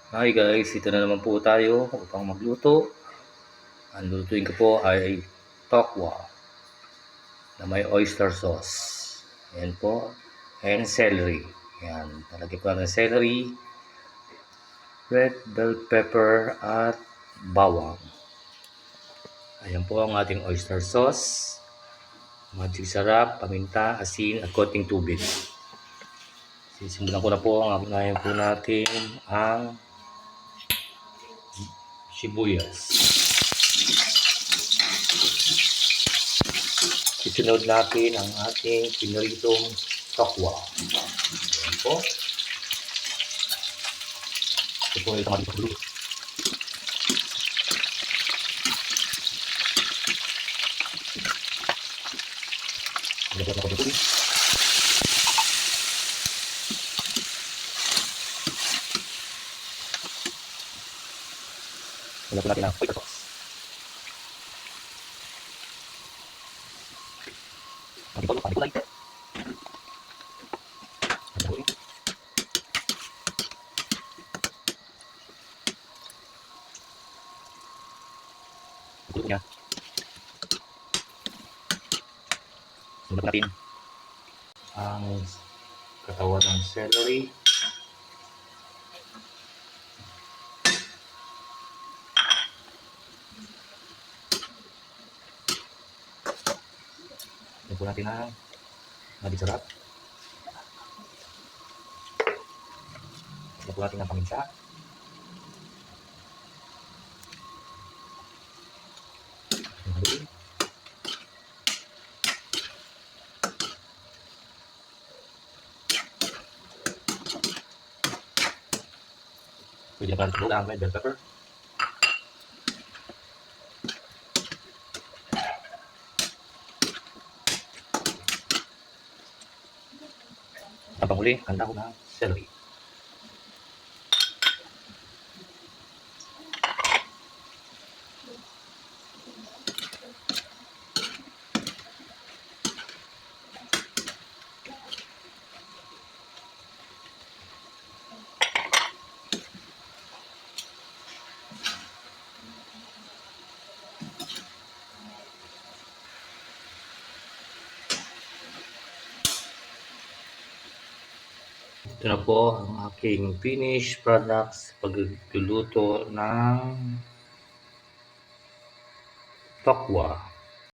Hi guys, ito na naman po tayo upang magluto. Ang lutuin ko po ay tokwa na may oyster sauce. Ayan po. And celery. Ayan. Nalagyan ko ng celery, red bell pepper at bawang. Ayan po ang ating oyster sauce. Magic sarap, paminta, asin at konting tubig. Sisimulan ko na po ang unahin po natin ang sibuyas. Isunod natin ang ating piniritong tokwa. Ayan po. Ito po ay kamating pagulo. Ilagyan na ko ng tubig. Ilagyan po natin ang oyster sauce. Panik kulay. Kulog niya. Sunod natin ang katawan ng celery. Sunod po natin ang magic sarap. Sunod po natin ang paminta. Pwede na pala ang red bell pepper. At panghuli, handa ko ng celery. Ito na po ang aking finished products pagluluto ng tokwa.